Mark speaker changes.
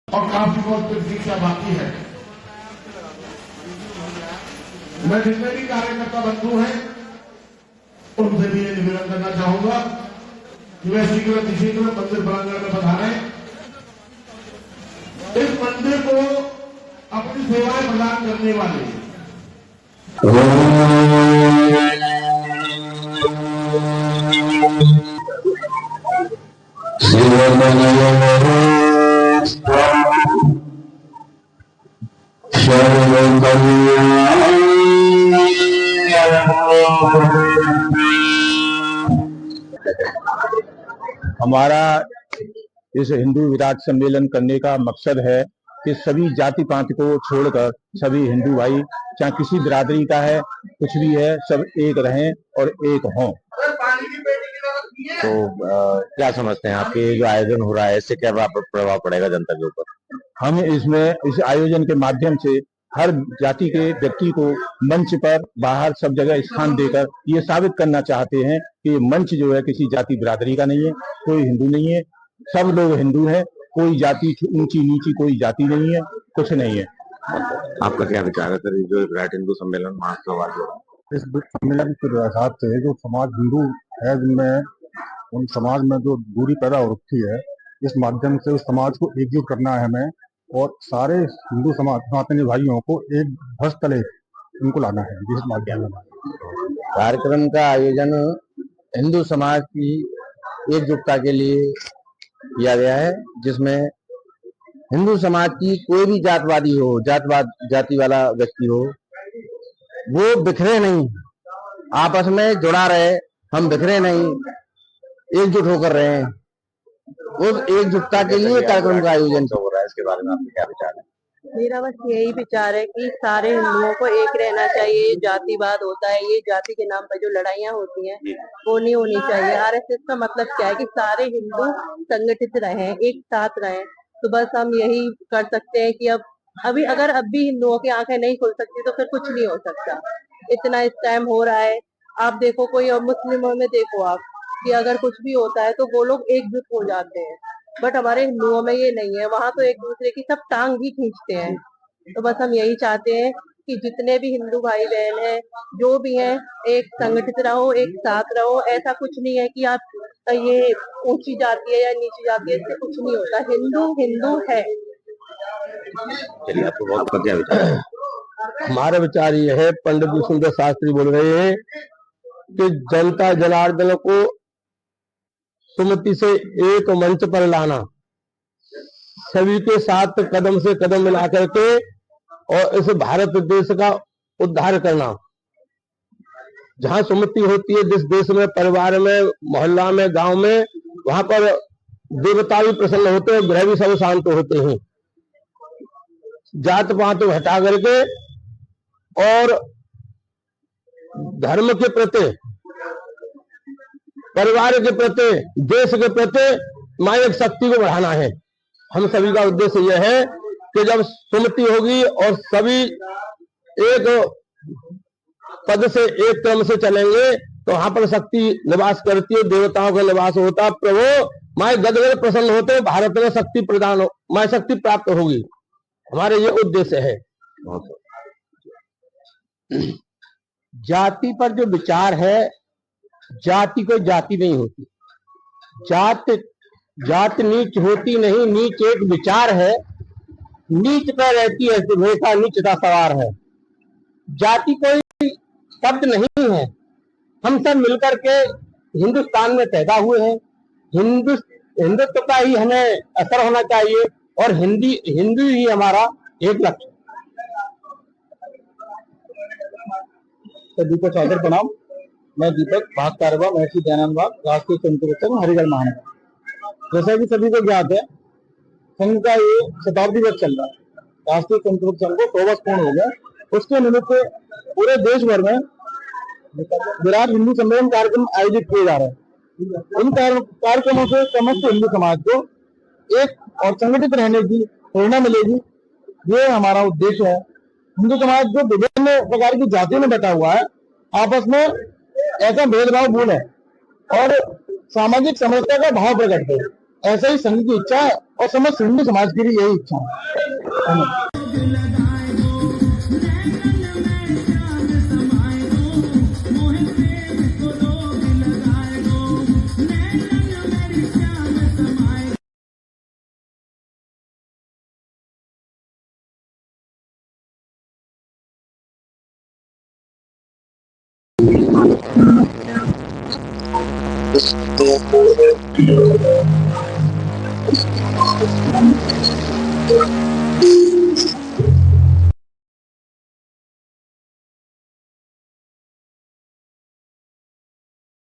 Speaker 1: और काफी बहुत प्रतीक्षा बाकी है। मैं जितने भी कार्यकर्ता बंधु हैं उनसे भी ये निवेदन करना चाहूंगा कि वे शीघ्र मंदिर प्रांगण में पधारें। इस मंदिर को अपनी सेवाएं प्रदान करने वाले
Speaker 2: हमारा इस हिंदू विराट सम्मेलन करने का मकसद है कि सभी जाति पाति को छोड़कर सभी हिंदू भाई चाहे किसी बिरादरी का है कुछ भी है सब एक रहें और एक हों।
Speaker 3: तो क्या समझते हैं आपके जो आयोजन हो रहा है इससे क्या प्रभाव पड़ेगा जनता के ऊपर?
Speaker 2: हम इस आयोजन के माध्यम से हर जाति के व्यक्ति को मंच पर बाहर सब जगह स्थान देकर ये साबित करना चाहते हैं कि ये मंच जो है किसी जाति बिरादरी का नहीं है, कोई हिंदू नहीं है, सब लोग हिंदू हैं, कोई जाति ऊंची नीची कोई जाति नहीं है, कुछ नहीं है।
Speaker 3: आपका क्या विचार है सर जो विराट हिंदू सम्मेलन महोत्सव आज हो रहा है?
Speaker 4: इस सम्मेलन के हिसाब से जो समाज हिंदू है जिनमें उन समाज में जो दूरी पैदा हो रखी है इस माध्यम से उस समाज को एकजुट करना है हमें और सारे हिंदू समाज सनातनी भाइयों को एक ध्वज तले उनको लाना है जिस माध्यम में
Speaker 3: कार्यक्रम का आयोजन हिंदू समाज की एकजुटता के लिए किया गया है जिसमें हिंदू समाज की कोई भी जातवादी हो जाति वाला व्यक्ति हो वो बिखरे नहीं, आपस में जुड़ा रहे, हम बिखरे नहीं, एकजुट होकर रहे हैं। उस एकजुटता के लिए कार्यक्रम का आयोजन हो रहा है। इसके बारे में आपके क्या विचार है?
Speaker 5: मेरा बस यही विचार है कि सारे हिंदुओं को एक रहना चाहिए। जातिवाद होता है, ये जाति के नाम पर जो लड़ाइयाँ होती हैं वो नहीं होनी चाहिए। आरएसएस का मतलब क्या है कि सारे हिंदू संगठित रहें, एक साथ रहें। तो बस हम यही कर सकते हैं कि अभी अगर अब भी हिंदुओं की आंखें नहीं खुल सकती तो फिर कुछ नहीं हो सकता। इतना इस टाइम हो रहा है, आप देखो कोई और मुस्लिमों में देखो आप कि अगर कुछ भी होता है तो वो लोग एकजुट हो जाते हैं, बट हमारे हिंदुओं में ये नहीं है। वहां तो एक दूसरे की सब टांग ही खींचते हैं। तो बस हम यही चाहते हैं कि जितने भी हिंदू भाई बहन हैं जो भी हैं एक संगठित रहो, एक साथ रहो। ऐसा कुछ नहीं है कि आप ये ऊंची जाति है या नीची जाति है, इससे कुछ नहीं होता। हिंदू हिंदू है।
Speaker 3: चलिए आपको बहुत क्या विचार है?
Speaker 2: हमारा विचार ये है, पंडित विष्णुदेव शास्त्री बोल रहे हैं कि जनता जनार्दन को सुमति से एक मंच पर लाना, सभी के साथ कदम से कदम मिला करके और इस भारत देश का उद्धार करना। जहां सुमति होती है जिस देश में, परिवार में, मोहल्ला में, गांव में, वहां पर देवता भी प्रसन्न होते हैं, ग्रह भी सब शांत होते हैं। जात पात हटा करके और धर्म के प्रति, परिवार के प्रति, देश के प्रति मानव शक्ति को बढ़ाना है। हम सभी का उद्देश्य यह है कि जब सुमति होगी और सभी एक पद से एक क्रम से चलेंगे तो वहां पर शक्ति निवास करती है, देवताओं का निवास होता है। प्रभु माय गदगद प्रसन्न होते, भारत में शक्ति प्रदान हो, माय शक्ति प्राप्त होगी। हमारे ये उद्देश्य है। जाति पर जो विचार है, जाति कोई जाति नहीं होती, जात नीच होती नहीं, नीच एक विचार है। नीच पर रहती है हमेशा नीचता सवार है। जाति कोई शब्द नहीं है, हम सब मिलकर के हिंदुस्तान में पैदा हुए हैं। हिंदुत्व का ही हमें असर होना चाहिए और हिंदू ही हमारा एक लक्ष्य।
Speaker 4: सभी को सादर प्रणाम। मैं दीपक भास्करवा, महर्षि दयानंद बाग, राष्ट्रीय संतुलित संघ हरिगढ़ महानगर। जैसा कि सभी को ज्ञात है, संघ का ये शताब्दी वर्ष चल रहा है। राष्ट्रीय संतुलित संघ को 100 वर्ष पूर्ण हो गया। उसके निमित्त पूरे देश भर में विराट हिंदू सम्मेलन कार्यक्रम आयोजित किए जा रहे हैं। इन कार्यक्रमों से समस्त हिंदू समाज को एक और संगठित रहने की प्रेरणा मिलेगी, ये हमारा उद्देश्य है। हिंदू समाज जो विभिन्न प्रकार की जातियों में बैठा हुआ है, आपस में ऐसा भेदभाव भूल है और सामाजिक समस्या का भाव प्रकट है। ऐसा ही संघ की इच्छा है और समस्त हिंदू समाज की भी यही इच्छा है।
Speaker 3: धन्यवाद।